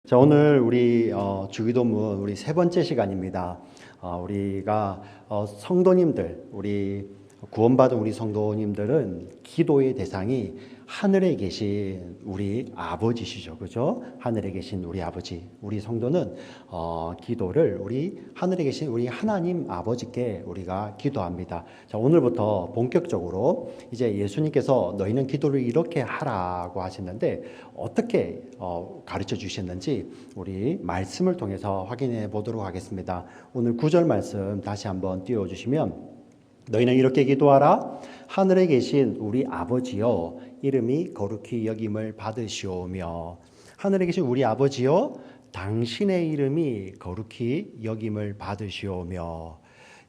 자, 오늘 우리 주기도문 우리 세 번째 시간입니다. 우리가 성도님들, 우리 구원받은 우리 성도님들은 기도의 대상이 하늘에 계신 우리 아버지시죠, 그죠? 하늘에 계신 우리 아버지, 우리 성도는 기도를 우리 하늘에 계신 우리 하나님 아버지께 우리가 기도합니다. 자, 오늘부터 본격적으로 이제 예수님께서 너희는 기도를 이렇게 하라고 하셨는데 어떻게 가르쳐 주셨는지 우리 말씀을 통해서 확인해 보도록 하겠습니다. 오늘 9절 말씀 다시 한번 띄워주시면, 너희는 이렇게 기도하라. 하늘에 계신 우리 아버지여, 이름이 거룩히 여김을 받으시오며. 하늘에 계신 우리 아버지여, 당신의 이름이 거룩히 여김을 받으시오며.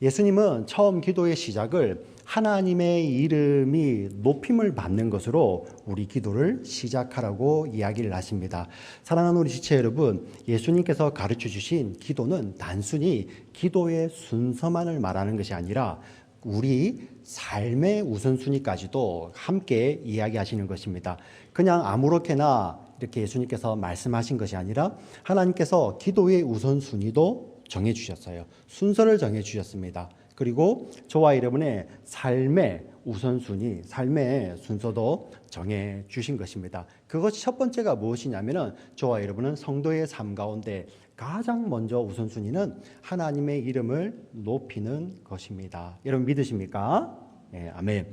예수님은 처음 기도의 시작을 하나님의 이름이 높임을 받는 것으로 우리 기도를 시작하라고 이야기를 하십니다. 사랑하는 우리 지체 여러분, 예수님께서 가르쳐 주신 기도는 단순히 기도의 순서만을 말하는 것이 아니라 우리 삶의 우선순위까지도 함께 이야기하시는 것입니다. 그냥 아무렇게나 이렇게 예수님께서 말씀하신 것이 아니라 하나님께서 기도의 우선순위도 정해주셨어요. 순서를 정해주셨습니다. 그리고 저와 여러분의 삶의 우선순위, 삶의 순서도 정해주신 것입니다. 그것이 첫 번째가 무엇이냐면은 저와 여러분은 성도의 삶 가운데 가장 먼저 우선순위는 하나님의 이름을 높이는 것입니다. 여러분 믿으십니까? 네, 아멘.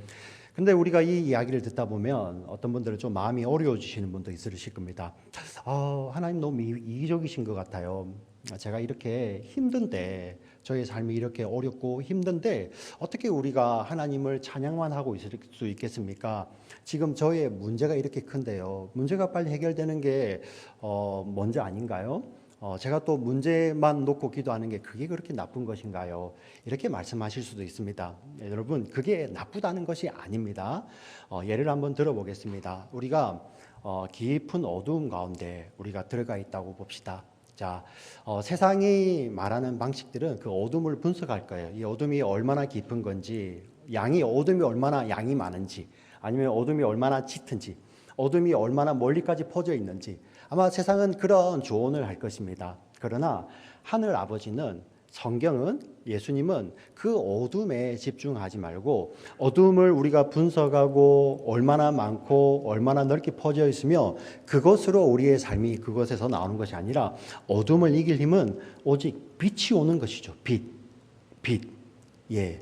근데 우리가 이 이야기를 듣다 보면 어떤 분들은 좀 마음이 어려워지시는 분도 있으실 겁니다. 하나님 너무 이기적이신 것 같아요. 제가 이렇게 힘든데, 저의 삶이 이렇게 어렵고 힘든데 어떻게 우리가 하나님을 찬양만 하고 있을 수 있겠습니까? 지금 저의 문제가 이렇게 큰데요. 문제가 빨리 해결되는 게 먼저 아닌가요? 제가 또 문제만 놓고 기도하는 게 그게 그렇게 나쁜 것인가요? 이렇게 말씀하실 수도 있습니다. 여러분, 그게 나쁘다는 것이 아닙니다. 예를 한번 들어보겠습니다. 우리가 깊은 어두움 가운데 우리가 들어가 있다고 봅시다. 자, 세상이 말하는 방식들은 그 어둠을 분석할 거예요. 이 어둠이 얼마나 깊은 건지, 어둠이 얼마나 양이 많은지, 아니면 어둠이 얼마나 짙은지, 어둠이 얼마나 멀리까지 퍼져 있는지, 아마 세상은 그런 조언을 할 것입니다. 그러나 하늘 아버지는, 성경은, 예수님은 그 어둠에 집중하지 말고 어둠을 우리가 분석하고 얼마나 많고 얼마나 넓게 퍼져 있으며 그것으로 우리의 삶이 그것에서 나오는 것이 아니라 어둠을 이길 힘은 오직 빛이 오는 것이죠. 빛. 예.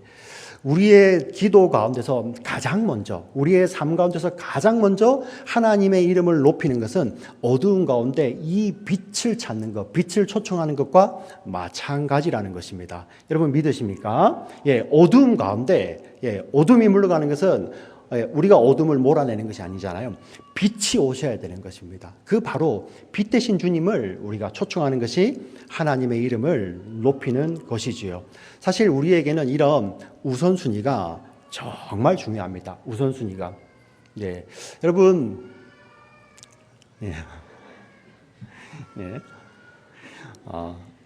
우리의 기도 가운데서 가장 먼저, 우리의 삶 가운데서 가장 먼저 하나님의 이름을 높이는 것은 어두운 가운데 이 빛을 찾는 것, 빛을 초청하는 것과 마찬가지라는 것입니다. 여러분 믿으십니까? 예, 어두운 가운데, 어둠이 물러가는 것은 우리가 어둠을 몰아내는 것이 아니잖아요. 빛이 오셔야 되는 것입니다. 그 바로 빛 대신 주님을 우리가 초청하는 것이 하나님의 이름을 높이는 것이지요. 사실 우리에게는 이런 우선순위가 정말 중요합니다. 우선순위가. 예. 여러분,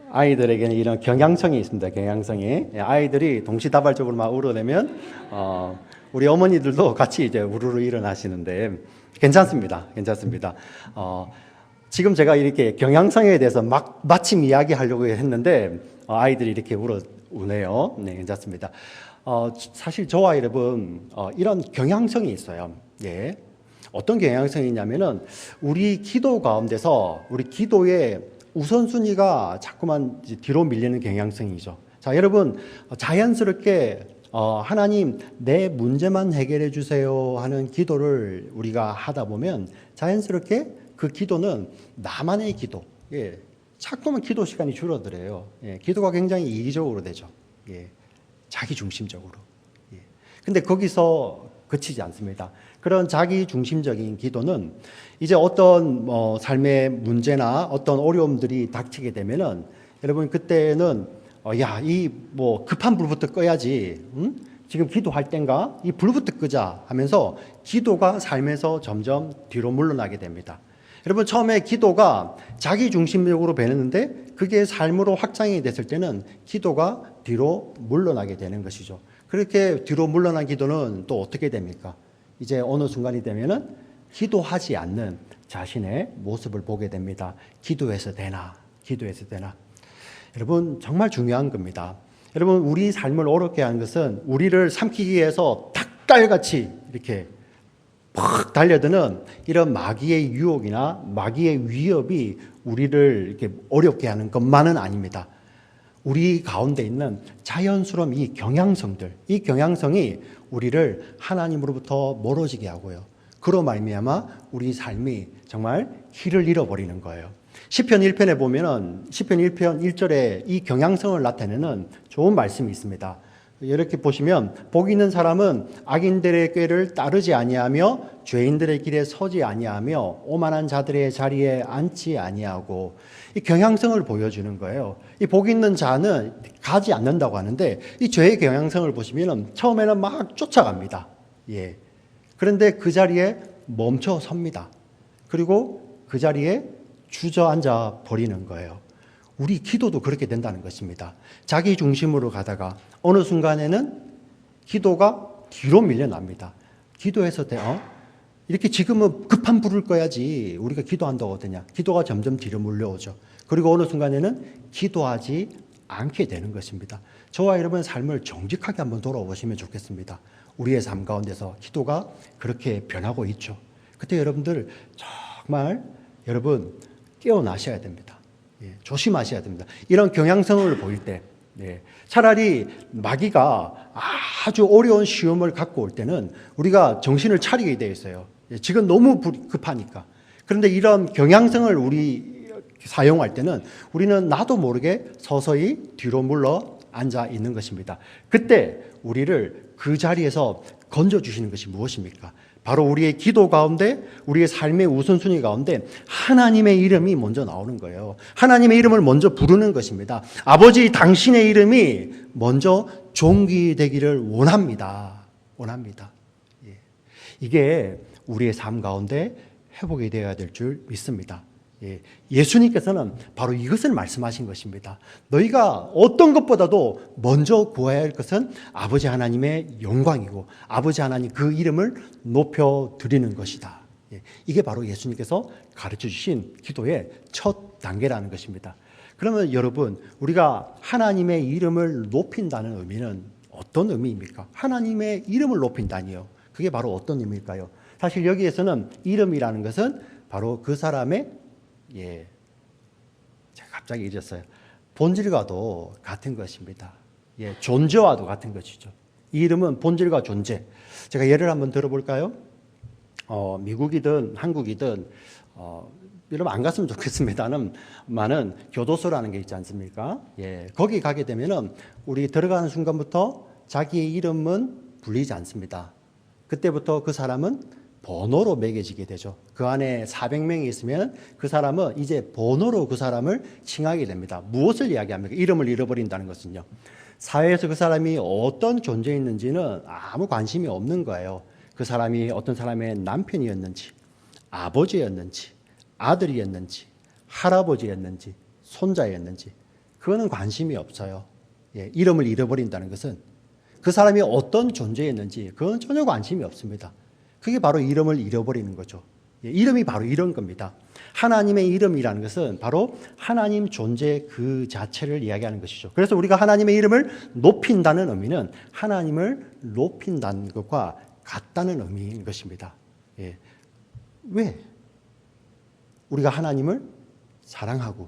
아이들에게는 이런 경향성이 있습니다. 경향성이. 아이들이 동시다발적으로 막 울어내면, 우리 어머니들도 같이 이제 우르르 일어나시는데 괜찮습니다. 지금 제가 이렇게 경향성에 대해서 마침 이야기하려고 했는데 아이들이 이렇게 우네요. 네, 괜찮습니다. 사실 저와 여러분 이런 경향성이 있어요. 예. 어떤 경향성이 있냐면은 우리 기도 가운데서 우리 기도의 우선순위가 자꾸만 뒤로 밀리는 경향성이죠. 자, 여러분 자연스럽게 하나님 내 문제만 해결해 주세요 하는 기도를 우리가 하다 보면 자연스럽게 그 기도는 나만의 기도, 자꾸만 기도 시간이 줄어들어요. 기도가 굉장히 이기적으로 되죠. 자기 중심적으로. 근데 거기서 그치지 않습니다. 그런 자기 중심적인 기도는 이제 어떤 삶의 문제나 어떤 어려움들이 닥치게 되면은 여러분 그때는 급한 불부터 꺼야지. 지금 기도할 땐가? 이 불부터 끄자 하면서 기도가 삶에서 점점 뒤로 물러나게 됩니다. 여러분 처음에 기도가 자기 중심적으로 변했는데 그게 삶으로 확장이 됐을 때는 기도가 뒤로 물러나게 되는 것이죠. 그렇게 뒤로 물러난 기도는 또 어떻게 됩니까? 이제 어느 순간이 되면은 기도하지 않는 자신의 모습을 보게 됩니다. 기도해서 되나? 기도해서 되나? 여러분 정말 중요한 겁니다. 여러분 우리 삶을 어렵게 하는 것은 우리를 삼키기 위해서 닭달같이 이렇게 팍 달려드는 이런 마귀의 유혹이나 마귀의 위협이 우리를 이렇게 어렵게 하는 것만은 아닙니다. 우리 가운데 있는 자연스러운 이 경향성들, 이 경향성이 우리를 하나님으로부터 멀어지게 하고요. 그로 말미암아 우리 삶이 정말 길을 잃어버리는 거예요. 시편 1편에 보면은 시편 1편 1절에 이 경향성을 나타내는 좋은 말씀이 있습니다. 이렇게 보시면 복 있는 사람은 악인들의 꾀를 따르지 아니하며 죄인들의 길에 서지 아니하며 오만한 자들의 자리에 앉지 아니하고 이 경향성을 보여주는 거예요. 이 복 있는 자는 가지 않는다고 하는데 이 죄의 경향성을 보시면 처음에는 막 쫓아갑니다. 예. 그런데 그 자리에 멈춰 섭니다. 그리고 그 자리에 주저앉아 버리는 거예요. 우리 기도도 그렇게 된다는 것입니다. 자기 중심으로 가다가 어느 순간에는 기도가 뒤로 밀려납니다. 기도해서 이렇게 지금은 급한 불을 꺼야지 우리가 기도한다고 되냐. 기도가 점점 뒤로 물려오죠. 그리고 어느 순간에는 기도하지 않게 되는 것입니다. 저와 여러분의 삶을 정직하게 한번 돌아보시면 좋겠습니다. 우리의 삶 가운데서 기도가 그렇게 변하고 있죠. 그때 여러분들 정말 여러분 깨어나셔야 됩니다. 예, 조심하셔야 됩니다. 이런 경향성을 보일 때 차라리 마귀가 아주 어려운 시험을 갖고 올 때는 우리가 정신을 차리게 되어 있어요. 지금 너무 급하니까. 그런데 이런 경향성을 우리 사용할 때는 우리는 나도 모르게 서서히 뒤로 물러 앉아 있는 것입니다. 그때 우리를 그 자리에서 건져주시는 것이 무엇입니까? 바로 우리의 기도 가운데, 우리의 삶의 우선순위 가운데 하나님의 이름이 먼저 나오는 거예요. 하나님의 이름을 먼저 부르는 것입니다. 아버지, 당신의 이름이 먼저 존귀되기를 원합니다. 원합니다. 예. 이게 우리의 삶 가운데 회복이 되어야 될 줄 믿습니다. 예. 예수님께서는 바로 이것을 말씀하신 것입니다. 너희가 어떤 것보다도 먼저 구해야 할 것은 아버지 하나님의 영광이고 아버지 하나님 그 이름을 높여드리는 것이다. 예. 이게 바로 예수님께서 가르쳐 주신 기도의 첫 단계라는 것입니다. 그러면 여러분, 우리가 하나님의 이름을 높인다는 의미는 어떤 의미입니까? 하나님의 이름을 높인다니요. 그게 바로 어떤 의미일까요? 사실 여기에서는 이름이라는 것은 바로 그 사람의 제가 갑자기 잊었어요. 본질과도 같은 것입니다. 존재와도 같은 것이죠. 이 이름은 본질과 존재. 제가 예를 한번 들어볼까요? 미국이든 한국이든 여러분 안 갔으면 좋겠습니다는 많은 교도소라는 게 있지 않습니까? 거기 가게 되면은 우리 들어가는 순간부터 자기의 이름은 불리지 않습니다. 그때부터 그 사람은 번호로 매겨지게 되죠. 그 안에 400명이 있으면 그 사람은 이제 번호로 그 사람을 칭하게 됩니다. 무엇을 이야기합니까? 이름을 잃어버린다는 것은요. 사회에서 그 사람이 어떤 존재였는지는 아무 관심이 없는 거예요. 그 사람이 어떤 사람의 남편이었는지, 아버지였는지, 아들이었는지, 할아버지였는지, 손자였는지 그거는 관심이 없어요. 이름을 잃어버린다는 것은 그 사람이 어떤 존재였는지 그건 전혀 관심이 없습니다. 그게 바로 이름을 잃어버리는 거죠. 이름이 바로 이런 겁니다. 하나님의 이름이라는 것은 바로 하나님 존재 그 자체를 이야기하는 것이죠. 그래서 우리가 하나님의 이름을 높인다는 의미는 하나님을 높인다는 것과 같다는 의미인 것입니다. 왜? 우리가 하나님을 사랑하고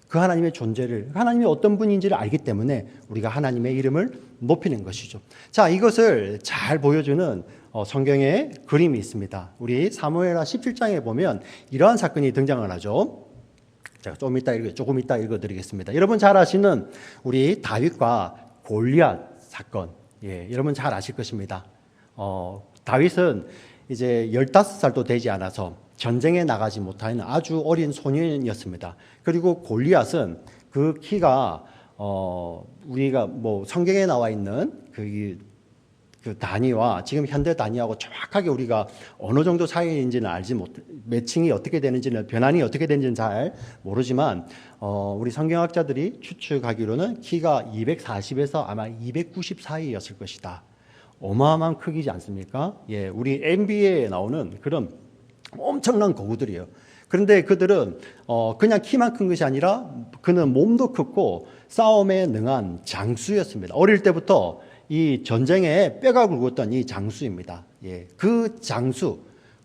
그 하나님의 존재를, 하나님이 어떤 분인지를 알기 때문에 우리가 하나님의 이름을 높이는 것이죠. 자, 이것을 잘 보여주는 성경에 그림이 있습니다. 우리 사무엘하 17장에 보면 이러한 사건이 등장을 하죠. 제가 조금 이따 읽어드리겠습니다. 여러분 잘 아시는 우리 다윗과 골리앗 사건, 여러분 잘 아실 것입니다. 다윗은 이제 15살도 되지 않아서 전쟁에 나가지 못하는 아주 어린 소년이었습니다. 그리고 골리앗은 그 키가 우리가 뭐 성경에 나와 있는 그 단위와 지금 현대 단위하고 정확하게 우리가 어느 정도 사이인지는 알지 못, 매칭이 어떻게 되는지는, 변환이 어떻게 되는지는 잘 모르지만 우리 성경학자들이 추측하기로는 키가 240에서 아마 290 사이였을 것이다. 어마어마한 크기지 않습니까? 우리 NBA에 나오는 그런 엄청난 거구들이에요. 그런데 그들은 그냥 키만 큰 것이 아니라 그는 몸도 크고 싸움에 능한 장수였습니다. 어릴 때부터 이 전쟁에 뼈가 굵었던 이 장수입니다. 예, 그 장수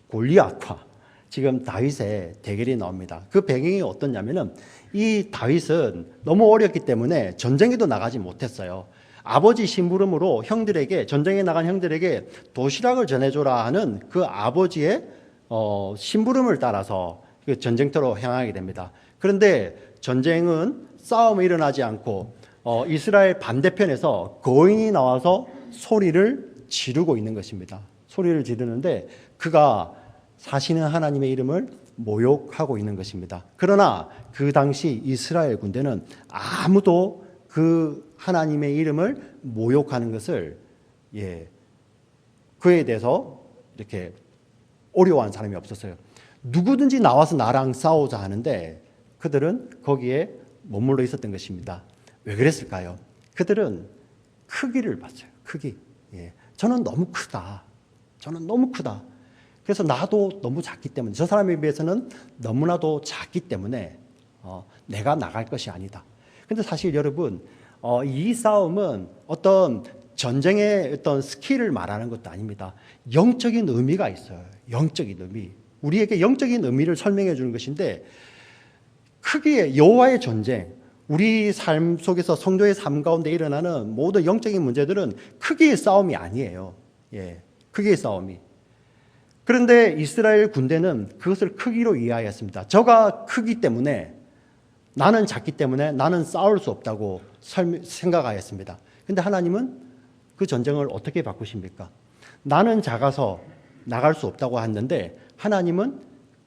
골리앗과 지금 다윗의 대결이 나옵니다. 그 배경이 어떠냐면은 이 다윗은 너무 어렸기 때문에 전쟁에도 나가지 못했어요. 아버지 심부름으로 형들에게, 전쟁에 나간 형들에게 도시락을 전해줘라 하는 그 아버지의 심부름을 따라서 그 전쟁터로 향하게 됩니다. 그런데 전쟁은 싸움이 일어나지 않고 이스라엘 반대편에서 거인이 나와서 소리를 지르고 있는 것입니다. 소리를 지르는데 그가 사시는 하나님의 이름을 모욕하고 있는 것입니다. 그러나 그 당시 이스라엘 군대는 아무도 그 하나님의 이름을 모욕하는 것을 그에 대해서 이렇게 어려워하는 사람이 없었어요. 누구든지 나와서 나랑 싸우자 하는데 그들은 거기에 머물러 있었던 것입니다. 왜 그랬을까요? 그들은 크기를 봤어요. 크기. 저는 너무 크다. 저는 너무 크다. 그래서 나도 너무 작기 때문에, 저 사람에 비해서는 너무나도 작기 때문에 내가 나갈 것이 아니다. 근데 사실 여러분, 이 싸움은 어떤 전쟁의 어떤 스킬을 말하는 것도 아닙니다. 영적인 의미가 있어요. 영적인 의미. 우리에게 영적인 의미를 설명해 주는 것인데, 크기의 여호와의 전쟁, 우리 삶 속에서 성도의 삶 가운데 일어나는 모든 영적인 문제들은 크기의 싸움이 아니에요. 크기의 싸움이. 그런데 이스라엘 군대는 그것을 크기로 이해하였습니다. 저가 크기 때문에, 나는 작기 때문에 나는 싸울 수 없다고 생각하였습니다. 그런데 하나님은 그 전쟁을 어떻게 바꾸십니까? 나는 작아서 나갈 수 없다고 했는데 하나님은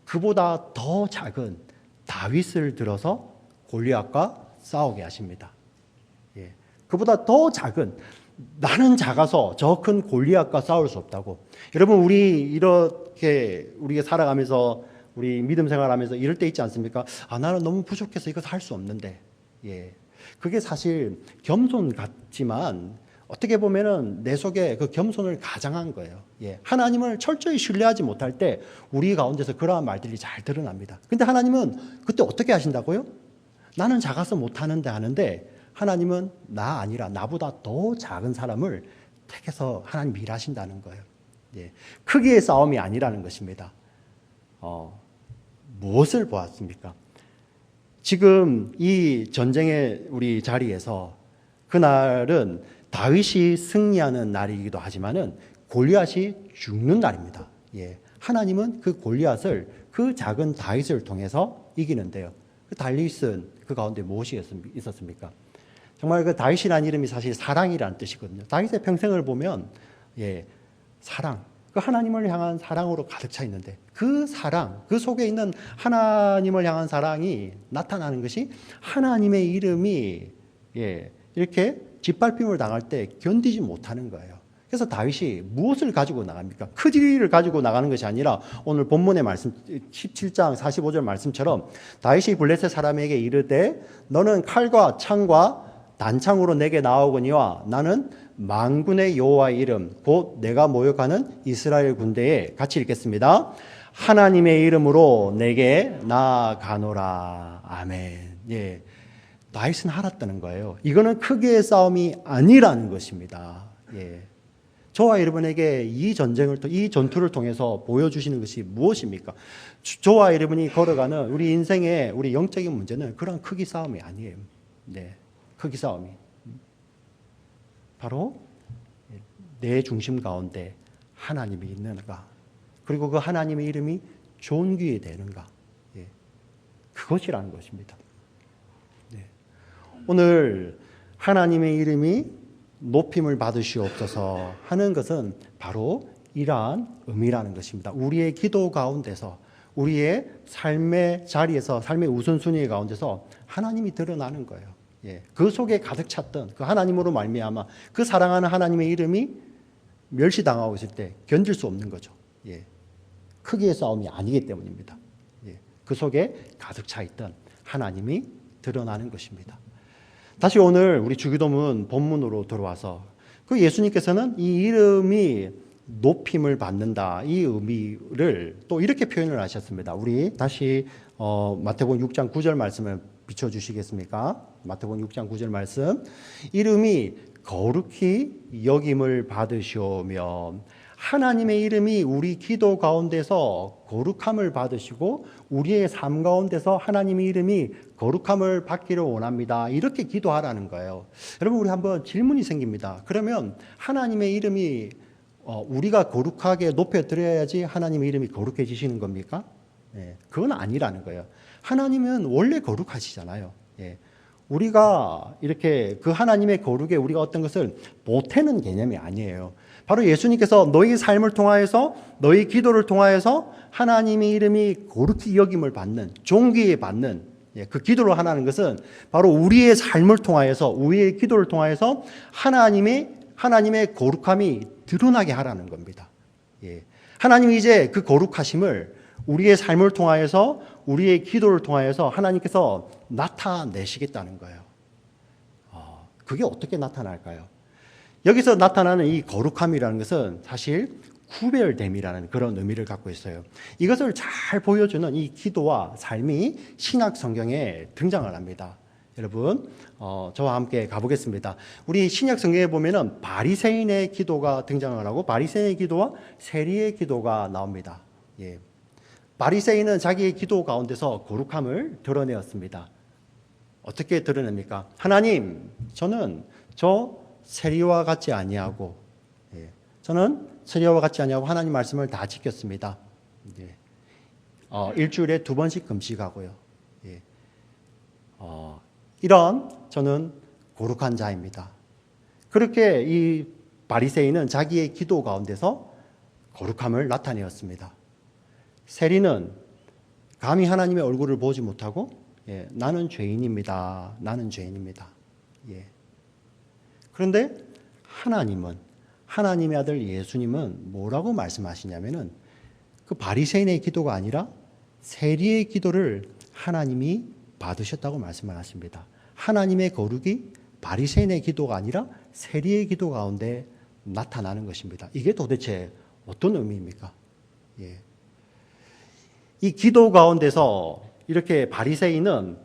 그보다 더 작은 다윗을 들어서 골리앗과 싸우게 하십니다. 그보다 더 작은, 나는 작아서 저 큰 골리앗과 싸울 수 없다고. 여러분, 우리 이렇게 우리가 살아가면서, 우리 믿음 생활하면서 이럴 때 있지 않습니까? 나는 너무 부족해서 이거 할 수 없는데. 그게 사실 겸손 같지만 어떻게 보면은 내 속에 그 겸손을 가장한 거예요. 하나님을 철저히 신뢰하지 못할 때 우리 가운데서 그러한 말들이 잘 드러납니다. 근데 하나님은 그때 어떻게 하신다고요? 나는 작아서 못하는데 하는데, 하나님은 나 아니라 나보다 더 작은 사람을 택해서 하나님 일하신다는 거예요. 크기의 싸움이 아니라는 것입니다. 무엇을 보았습니까? 지금 이 전쟁의 우리 자리에서 그날은 다윗이 승리하는 날이기도 하지만은 골리앗이 죽는 날입니다. 하나님은 그 골리앗을, 그 작은 다윗을 통해서 이기는데요. 그 다윗은 그 가운데 무엇이 있었습니까? 정말 그 다윗이라는 이름이 사실 사랑이라는 뜻이거든요. 다윗의 평생을 보면 사랑, 그 하나님을 향한 사랑으로 가득 차 있는데, 그 사랑, 그 속에 있는 하나님을 향한 사랑이 나타나는 것이 하나님의 이름이 이렇게 짓밟힘을 당할 때 견디지 못하는 거예요. 그래서 다윗이 무엇을 가지고 나갑니까? 크기를 가지고 나가는 것이 아니라 오늘 본문의 말씀 17장 45절 말씀처럼 다윗이 블레셋 사람에게 이르되 너는 칼과 창과 단창으로 내게 나오거니와 나는 만군의 여호와의 이름 곧 내가 모욕하는 이스라엘 군대에, 같이 읽겠습니다. 하나님의 이름으로 내게 나아가노라. 아멘. 다윗은 알았다는 거예요. 이거는 크기의 싸움이 아니라는 것입니다. 저와 여러분에게 이 전투를 통해서 보여주시는 것이 무엇입니까? 저와 여러분이 걸어가는 우리 인생의 우리 영적인 문제는 그런 크기 싸움이 아니에요. 크기 싸움이 바로 내 중심 가운데 하나님이 있는가, 그리고 그 하나님의 이름이 존귀에 되는가, 그것이라는 것입니다. 오늘 하나님의 이름이 높임을 받으시옵소서 하는 것은 바로 이러한 의미라는 것입니다. 우리의 기도 가운데서, 우리의 삶의 자리에서, 삶의 우선순위 가운데서 하나님이 드러나는 거예요. 그 속에 가득 찼던 그 하나님으로 말미암아 그 사랑하는 하나님의 이름이 멸시당하고 있을 때 견딜 수 없는 거죠. 크기의 싸움이 아니기 때문입니다. 그 속에 가득 차 있던 하나님이 드러나는 것입니다. 다시 오늘 우리 주기도문 본문으로 들어와서 그 예수님께서는 이 이름이 높임을 받는다. 이 의미를 또 이렇게 표현을 하셨습니다. 우리 다시 마태복음 6장 9절 말씀을 비춰주시겠습니까? 마태복음 6장 9절 말씀. 이름이 거룩히 여김을 받으시오며 하나님의 이름이 우리 기도 가운데서 거룩함을 받으시고 우리의 삶 가운데서 하나님의 이름이 거룩함을 받기를 원합니다. 이렇게 기도하라는 거예요. 여러분, 우리 한번 질문이 생깁니다. 그러면 하나님의 이름이 우리가 거룩하게 높여드려야지 하나님의 이름이 거룩해지시는 겁니까? 그건 아니라는 거예요. 하나님은 원래 거룩하시잖아요. 우리가 이렇게 그 하나님의 거룩에 우리가 어떤 것을 보태는 개념이 아니에요. 바로 예수님께서 너희 삶을 통하여서 너희 기도를 통하여서 하나님의 이름이 거룩히 여김을 받는, 존귀에 받는 그 기도를 하라는 것은 바로 우리의 삶을 통하여서 우리의 기도를 통하여서 하나님의 거룩함이 드러나게 하라는 겁니다. 하나님이 이제 그 거룩하심을 우리의 삶을 통하여서 우리의 기도를 통하여서 하나님께서 나타내시겠다는 거예요. 그게 어떻게 나타날까요? 여기서 나타나는 이 거룩함이라는 것은 사실 구별됨이라는 그런 의미를 갖고 있어요. 이것을 잘 보여주는 이 기도와 삶이 신약 성경에 등장을 합니다. 여러분, 저와 함께 가보겠습니다. 우리 신약 성경에 보면은 바리새인의 기도가 등장을 하고 바리새인의 기도와 세리의 기도가 나옵니다. 바리새인은 자기의 기도 가운데서 거룩함을 드러내었습니다. 어떻게 드러냅니까? 하나님, 저는 저 세리와 같지 아니하고, 저는 세리와 같지 아니하고 하나님 말씀을 다 지켰습니다. 일주일에 2번씩 금식하고요. 이런 저는 거룩한 자입니다. 그렇게 이 바리새인은 자기의 기도 가운데서 거룩함을 나타내었습니다. 세리는 감히 하나님의 얼굴을 보지 못하고 나는 죄인입니다. 나는 죄인입니다. 그런데 하나님의 아들 예수님은 뭐라고 말씀하시냐면은 그 바리새인의 기도가 아니라 세리의 기도를 하나님이 받으셨다고 말씀을 하십니다. 하나님의 거룩이 바리새인의 기도가 아니라 세리의 기도 가운데 나타나는 것입니다. 이게 도대체 어떤 의미입니까? 이 기도 가운데서 이렇게 바리새인은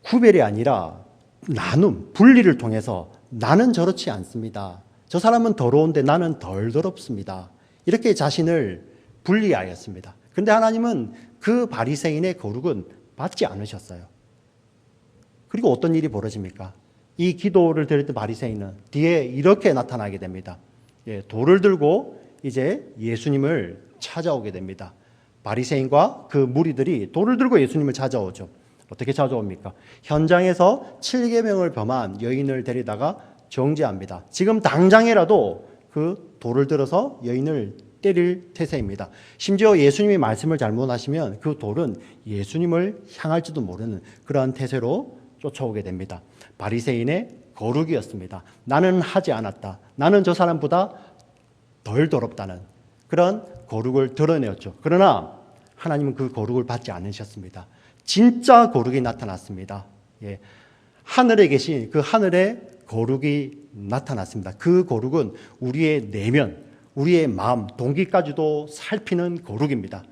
구별이 아니라 나눔, 분리를 통해서 나는 저렇지 않습니다. 저 사람은 더러운데 나는 덜 더럽습니다. 이렇게 자신을 분리하였습니다. 그런데 하나님은 그 바리새인의 거룩은 받지 않으셨어요. 그리고 어떤 일이 벌어집니까? 이 기도를 드렸던 바리새인은 뒤에 이렇게 나타나게 됩니다. 돌을 들고 이제 예수님을 찾아오게 됩니다. 바리새인과 그 무리들이 돌을 들고 예수님을 찾아오죠. 어떻게 찾아옵니까? 현장에서 7계명을 범한 여인을 데리다가 정죄합니다. 지금 당장이라도 그 돌을 들어서 여인을 때릴 태세입니다. 심지어 예수님이 말씀을 잘못하시면 그 돌은 예수님을 향할지도 모르는 그러한 태세로 쫓아오게 됩니다. 바리새인의 거룩이었습니다. 나는 하지 않았다. 나는 저 사람보다 덜 더럽다는 그런 거룩을 드러내었죠. 그러나 하나님은 그 거룩을 받지 않으셨습니다. 진짜 거룩이 나타났습니다. 하늘에 계신 그 하늘의 거룩이 나타났습니다. 그 거룩은 우리의 내면, 우리의 마음, 동기까지도 살피는 거룩입니다.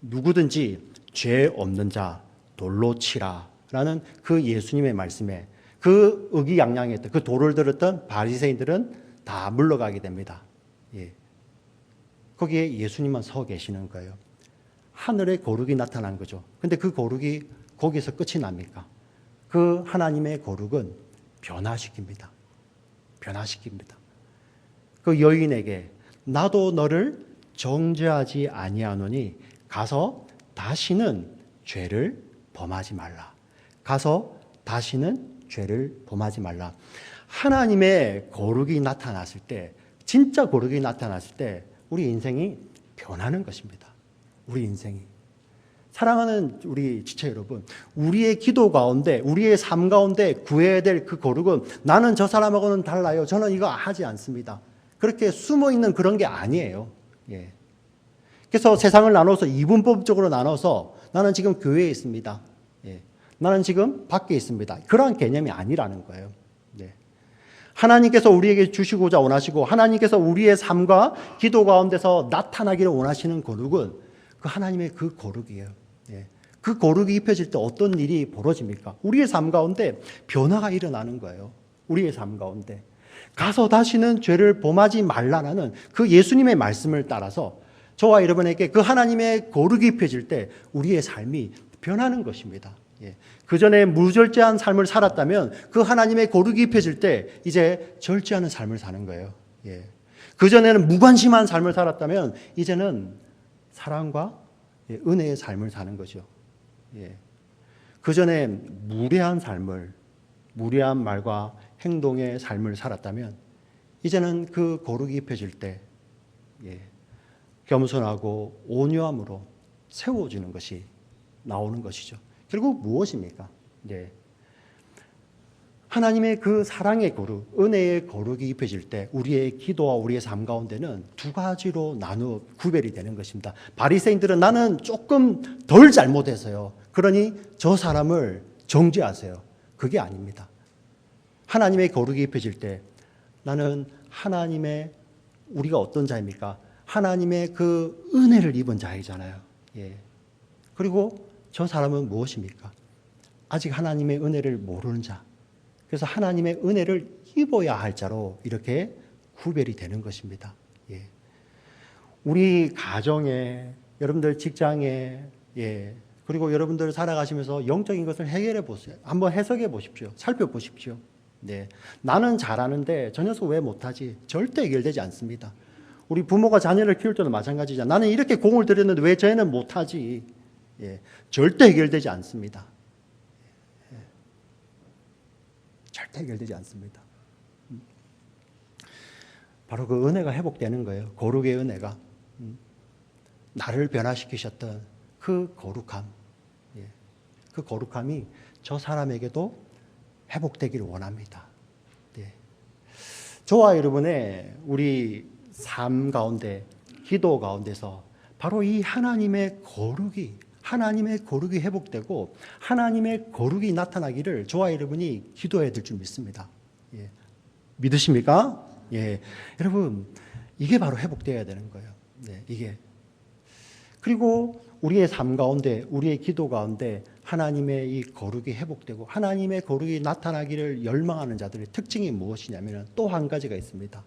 누구든지 죄 없는 자 돌로 치라 라는 그 예수님의 말씀에 그 의기양양했던 그 돌을 들었던 바리새인들은 다 물러가게 됩니다. 거기에 예수님만 서 계시는 거예요. 하늘의 거룩이 나타난 거죠. 근데 그 거룩이 거기서 끝이 납니까? 그 하나님의 거룩은 변화시킵니다. 변화시킵니다. 그 여인에게 나도 너를 정죄하지 아니하노니 가서 다시는 죄를 범하지 말라. 가서 다시는 죄를 범하지 말라. 하나님의 거룩이 나타났을 때, 진짜 거룩이 나타났을 때 우리 인생이 변하는 것입니다. 우리 인생이. 사랑하는 우리 지체 여러분, 우리의 기도 가운데, 우리의 삶 가운데 구해야 될 그 거룩은 나는 저 사람하고는 달라요. 저는 이거 하지 않습니다. 그렇게 숨어 있는 그런 게 아니에요. 그래서 세상을 나눠서 이분법적으로 나눠서 나는 지금 교회에 있습니다. 나는 지금 밖에 있습니다. 그러한 개념이 아니라는 거예요. 하나님께서 우리에게 주시고자 원하시고 하나님께서 우리의 삶과 기도 가운데서 나타나기를 원하시는 거룩은 그 하나님의 그 거룩이에요. 예. 그 거룩이 입혀질 때 어떤 일이 벌어집니까? 우리의 삶 가운데 변화가 일어나는 거예요. 우리의 삶 가운데. 가서 다시는 죄를 범하지 말라는 그 예수님의 말씀을 따라서 저와 여러분에게 그 하나님의 거룩이 입혀질 때 우리의 삶이 변하는 것입니다. 예. 그 전에 무절제한 삶을 살았다면 그 하나님의 거룩이 입혀질 때 이제 절제하는 삶을 사는 거예요. 예. 그 전에는 무관심한 삶을 살았다면 이제는 사랑과 은혜의 삶을 사는 거죠. 예. 그 전에 무례한 삶을, 무례한 말과 행동의 삶을 살았다면 이제는 그 거룩이 입혀질 때 겸손하고 온유함으로 세워지는 것이 나오는 것이죠. 결국 무엇입니까? 하나님의 그 사랑의 거룩, 은혜의 거룩이 입혀질 때 우리의 기도와 우리의 삶 가운데는 두 가지로 나누어 구별이 되는 것입니다. 바리새인들은 나는 조금 덜 잘못했어요. 그러니 저 사람을 정죄하세요. 그게 아닙니다. 하나님의 거룩이 입혀질 때 나는 하나님의, 우리가 어떤 자입니까? 하나님의 그 은혜를 입은 자이잖아요. 그리고 저 사람은 무엇입니까? 아직 하나님의 은혜를 모르는 자. 그래서 하나님의 은혜를 입어야 할 자로 이렇게 구별이 되는 것입니다. 우리 가정에, 여러분들 직장에, 그리고 여러분들 살아가시면서 영적인 것을 해결해 보세요. 한번 해석해 보십시오. 살펴보십시오. 나는 잘하는데 저 녀석 왜 못하지? 절대 해결되지 않습니다. 우리 부모가 자녀를 키울 때도 마찬가지죠. 나는 이렇게 공을 들였는데 왜 쟤는 못하지? 절대 해결되지 않습니다. 절대 해결되지 않습니다. 바로 그 은혜가 회복되는 거예요. 거룩의 은혜가. 나를 변화시키셨던 그 거룩함. 그 거룩함이 저 사람에게도 회복되기를 원합니다. 저와 여러분의 우리 삶 가운데, 기도 가운데서 바로 이 하나님의 거룩이 회복되고 하나님의 거룩이 나타나기를 저와 여러분이 기도해야 될 줄 믿습니다. 믿으십니까? 여러분, 이게 바로 회복되어야 되는 거예요. 이게. 그리고 우리의 삶 가운데, 우리의 기도 가운데 하나님의 이 거룩이 회복되고 하나님의 거룩이 나타나기를 열망하는 자들의 특징이 무엇이냐면 또 한 가지가 있습니다.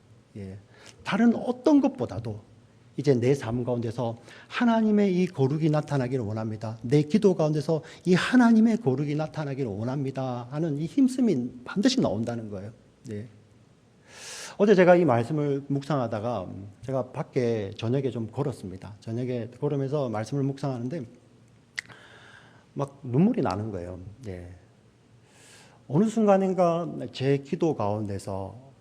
다른 어떤 것보다도 이제 내 삶 가운데서 하나님의 이 거룩이 나타나기를 원합니다. 내 기도 가운데서 이 하나님의 거룩이 나타나기를 원합니다 하는 이 힘씀이 반드시 나온다는 거예요. 어제 제가 이 말씀을 묵상하다가 제가 밖에 저녁에 좀 걸었습니다. 저녁에 걸으면서 말씀을 묵상하는데 막 눈물이 나는 거예요. 어느 순간인가 제 기도 가운데서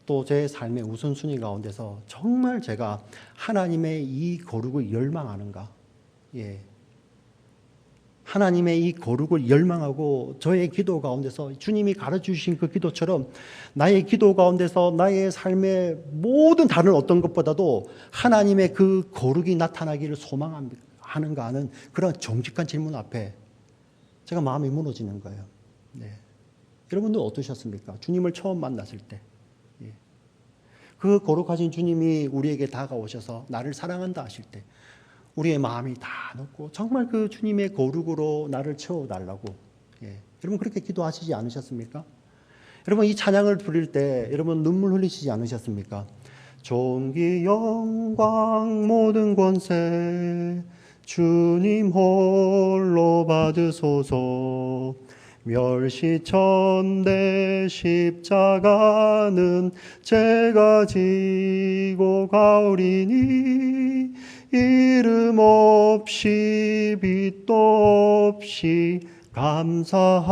또 제 삶의 우선순위 가운데서 정말 제가 하나님의 이 거룩을 열망하는가? 하나님의 이 거룩을 열망하고 저의 기도 가운데서 주님이 가르쳐주신 그 기도처럼 나의 기도 가운데서 나의 삶의 모든 다른 어떤 것보다도 하나님의 그 거룩이 나타나기를 소망하는가 하는 그런 정직한 질문 앞에 제가 마음이 무너지는 거예요. 여러분들 어떠셨습니까? 주님을 처음 만났을 때. 그 거룩하신 주님이 우리에게 다가오셔서 나를 사랑한다 하실 때 우리의 마음이 다 녹고 정말 그 주님의 거룩으로 나를 채워달라고 여러분 그렇게 기도하시지 않으셨습니까? 여러분 이 찬양을 부를 때 여러분 눈물 흘리시지 않으셨습니까? 존귀 영광 모든 권세 주님 홀로 받으소서 멸시천대 십자가는 제가 지고 가오리니 이름 없이 빛도 없이 감사하며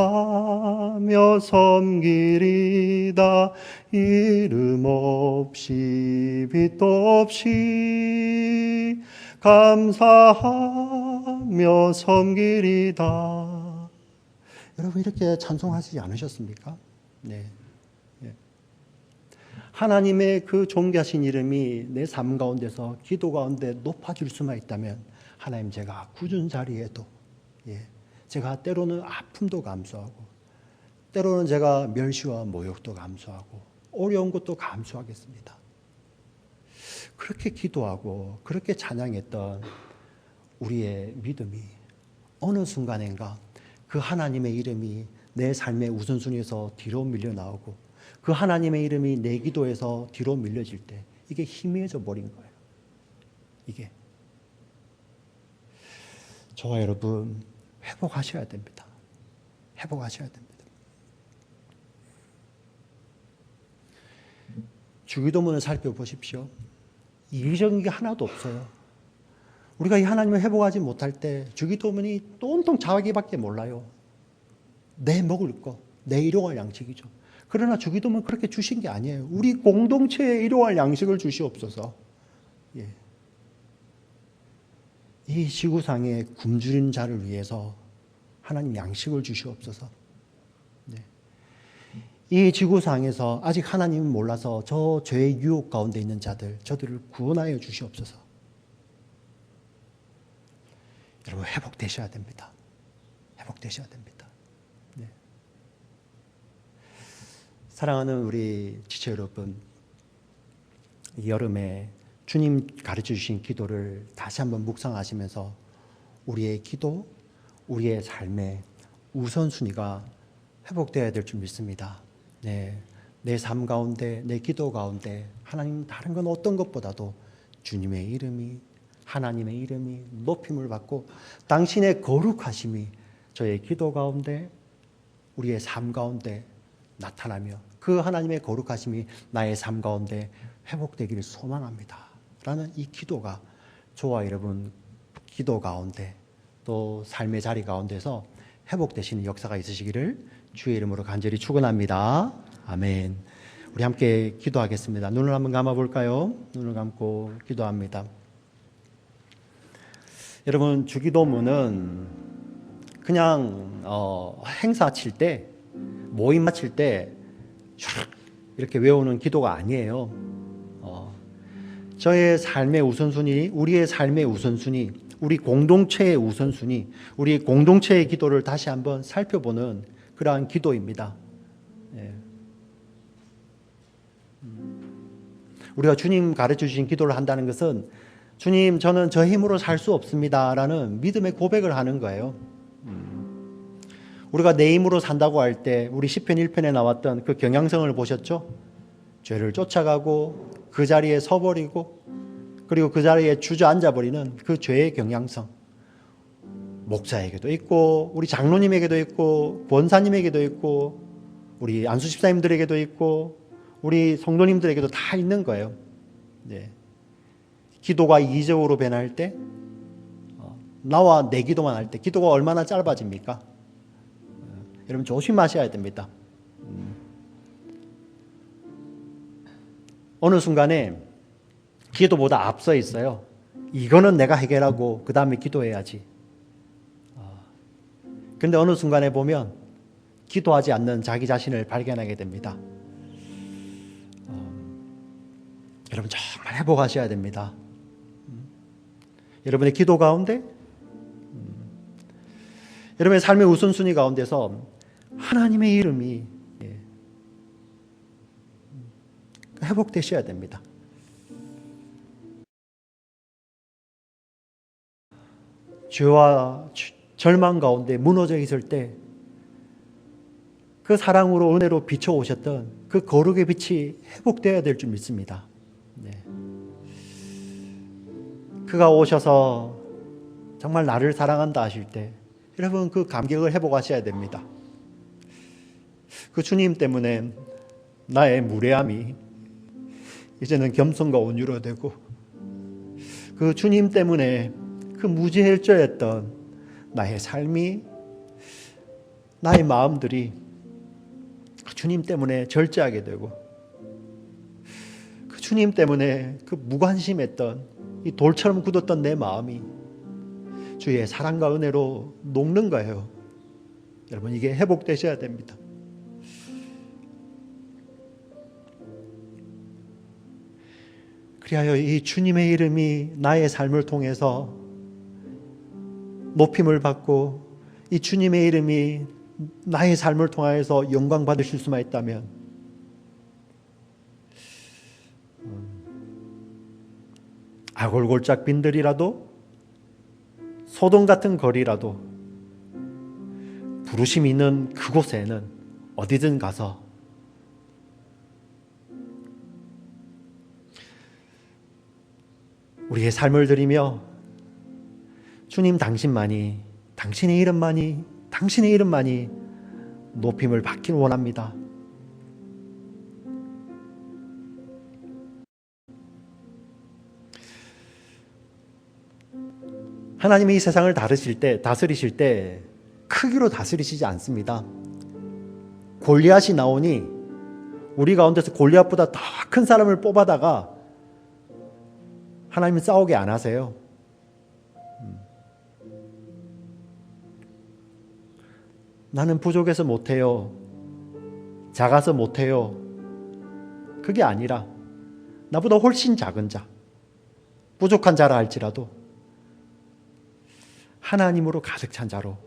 섬기리다 이름 없이 빛도 없이 감사하며 섬기리다. 여러분 이렇게 찬송하시지 않으셨습니까? 하나님의 그 존귀하신 이름이 내 삶 가운데서 기도 가운데 높아질 수만 있다면 하나님 제가 굳은 자리에도 제가 때로는 아픔도 감수하고 때로는 제가 멸시와 모욕도 감수하고 어려운 것도 감수하겠습니다. 그렇게 기도하고 그렇게 찬양했던 우리의 믿음이 어느 순간인가 그 하나님의 이름이 내 삶의 우선순위에서 뒤로 밀려나오고 그 하나님의 이름이 내 기도에서 뒤로 밀려질 때 이게 희미해져 버린 거예요. 이게 저와 여러분 회복하셔야 됩니다. 회복하셔야 됩니다. 주기도문을 살펴보십시오. 이기적인 게 하나도 없어요. 우리가 이 하나님을 회복하지 못할 때 주기도문이 온통 자기밖에 몰라요. 내 먹을 거, 내 일용할 양식이죠. 그러나 주기도문은 그렇게 주신 게 아니에요. 우리 공동체에 일용할 양식을 주시옵소서. 예. 이 지구상에 굶주린 자를 위해서 하나님 양식을 주시옵소서. 네. 이 지구상에서 아직 하나님을 몰라서 저 죄의 유혹 가운데 있는 자들, 저들을 구원하여 주시옵소서. 여러분 회복되셔야 됩니다. 회복되셔야 됩니다. 네. 사랑하는 우리 지체 여러분, 이 여름에 주님 가르쳐 주신 기도를 다시 한번 묵상하시면서 우리의 기도, 우리의 삶의 우선순위가 회복되어야 될 줄 믿습니다. 네, 내 삶 가운데, 내 기도 가운데 하나님 다른 건 어떤 것보다도 주님의 이름이, 하나님의 이름이 높임을 받고 당신의 거룩하심이 저의 기도 가운데, 우리의 삶 가운데 나타나며 그 하나님의 거룩하심이 나의 삶 가운데 회복되기를 소망합니다. 라는 이 기도가 저와 여러분 기도 가운데 또 삶의 자리 가운데서 회복되시는 역사가 있으시기를 주의 이름으로 간절히 축원합니다. 아멘. 우리 함께 기도하겠습니다. 눈을 한번 감아 볼까요? 눈을 감고 기도합니다. 여러분 주기도문은 그냥 행사 칠 때, 모임 마칠 때 이렇게 외우는 기도가 아니에요. 저의 삶의 우선순위, 우리의 삶의 우선순위, 우리 공동체의 우선순위, 우리 공동체의 기도를 다시 한번 살펴보는 그러한 기도입니다. 예. 우리가 주님 가르쳐 주신 기도를 한다는 것은 주님 저는 저 힘으로 살 수 없습니다 라는 믿음의 고백을 하는 거예요. 우리가 내 힘으로 산다고 할 때 우리 시편 1편에 나왔던 그 경향성을 보셨죠? 죄를 쫓아가고 그 자리에 서버리고 그리고 그 자리에 주저앉아버리는 그 죄의 경향성, 목사에게도 있고 우리 장로님에게도 있고 권사님에게도 있고 우리 안수 집사님들에게도 있고 우리 성도님들에게도 다 있는 거예요. 네. 기도가 이기적으로 변할 때, 나와 내 기도만 할 때 기도가 얼마나 짧아집니까? 여러분 조심하셔야 됩니다. 어느 순간에 기도보다 앞서 있어요. 이거는 내가 해결하고 그 다음에 기도해야지. 그런데 어느 순간에 보면 기도하지 않는 자기 자신을 발견하게 됩니다. 여러분 정말 회복하셔야 됩니다. 여러분의 기도 가운데, 여러분의 삶의 우선순위 가운데서 하나님의 이름이 회복되셔야 됩니다. 죄와 절망 가운데 무너져 있을 때 그 사랑으로 은혜로 비춰오셨던 그 거룩의 빛이 회복되어야 될 줄 믿습니다. 네. 그가 오셔서 정말 나를 사랑한다 하실 때 여러분 그 감격을 회복하셔야 됩니다. 그 주님 때문에 나의 무례함이 이제는 겸손과 온유로 되고 그 주님 때문에 그 무지일조였던 나의 삶이, 나의 마음들이 그 주님 때문에 절제하게 되고 그 주님 때문에 그 무관심했던 이 돌처럼 굳었던 내 마음이 주의 사랑과 은혜로 녹는 거예요. 여러분 이게 회복되셔야 됩니다. 그리하여 이 주님의 이름이 나의 삶을 통해서 높임을 받고 이 주님의 이름이 나의 삶을 통하여서 영광 받으실 수만 있다면 아골골짝 빈들이라도 소돔 같은 거리라도 부르심 있는 그곳에는 어디든 가서 우리의 삶을 드리며 주님 당신만이, 당신의 이름만이 높임을 받길 원합니다. 하나님이 이 세상을 다스리실 때 크기로 다스리시지 않습니다. 골리앗이 나오니 우리 가운데서 골리앗보다 더 큰 사람을 뽑아다가 하나님은 싸우게 안 하세요. 나는 부족해서 못해요. 작아서 못해요. 그게 아니라 나보다 훨씬 작은 자, 부족한 자라 할지라도 하나님으로 가득 찬 자로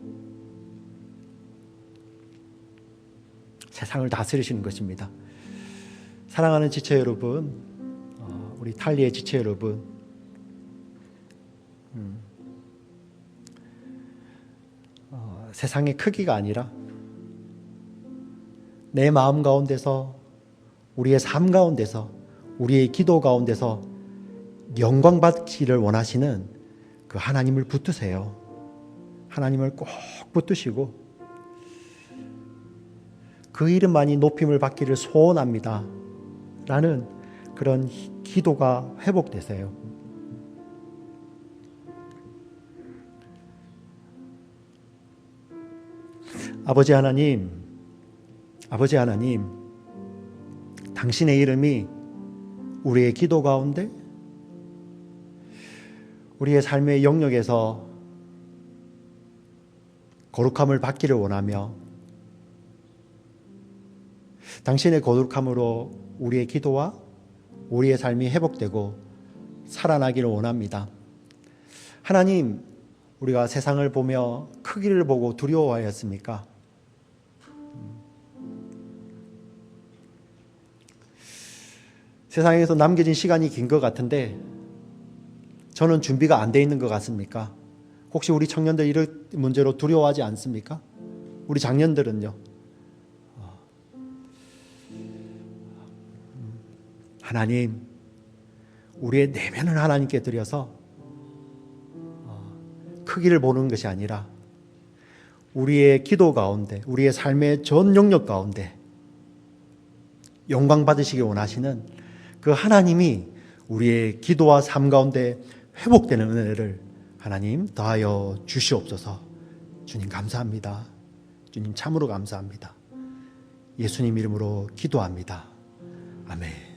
세상을 다스리시는 것입니다. 사랑하는 지체 여러분, 우리 탈리의 지체 여러분, 세상의 크기가 아니라 내 마음 가운데서, 우리의 삶 가운데서, 우리의 기도 가운데서 영광 받기를 원하시는 그 하나님을 붙드세요. 하나님을 꼭 붙드시고 그 이름만이 높임을 받기를 소원합니다 라는 그런 기도가 회복되세요. 아버지 하나님, 당신의 이름이 우리의 기도 가운데, 우리의 삶의 영역에서 거룩함을 받기를 원하며 당신의 거룩함으로 우리의 기도와 우리의 삶이 회복되고 살아나기를 원합니다. 하나님, 우리가 세상을 보며 크기를 보고 두려워하였습니까? 세상에서 남겨진 시간이 긴 것 같은데 저는 준비가 안 돼 있는 것 같습니까? 혹시 우리 청년들 이런 문제로 두려워하지 않습니까? 우리 장년들은요. 하나님, 우리의 내면을 하나님께 드려서 크기를 보는 것이 아니라 우리의 기도 가운데, 우리의 삶의 전 영역 가운데 영광 받으시기 원하시는 그 하나님이 우리의 기도와 삶 가운데 회복되는 은혜를 하나님 더하여 주시옵소서. 주님 감사합니다. 주님 참으로 감사합니다. 예수님 이름으로 기도합니다. 아멘.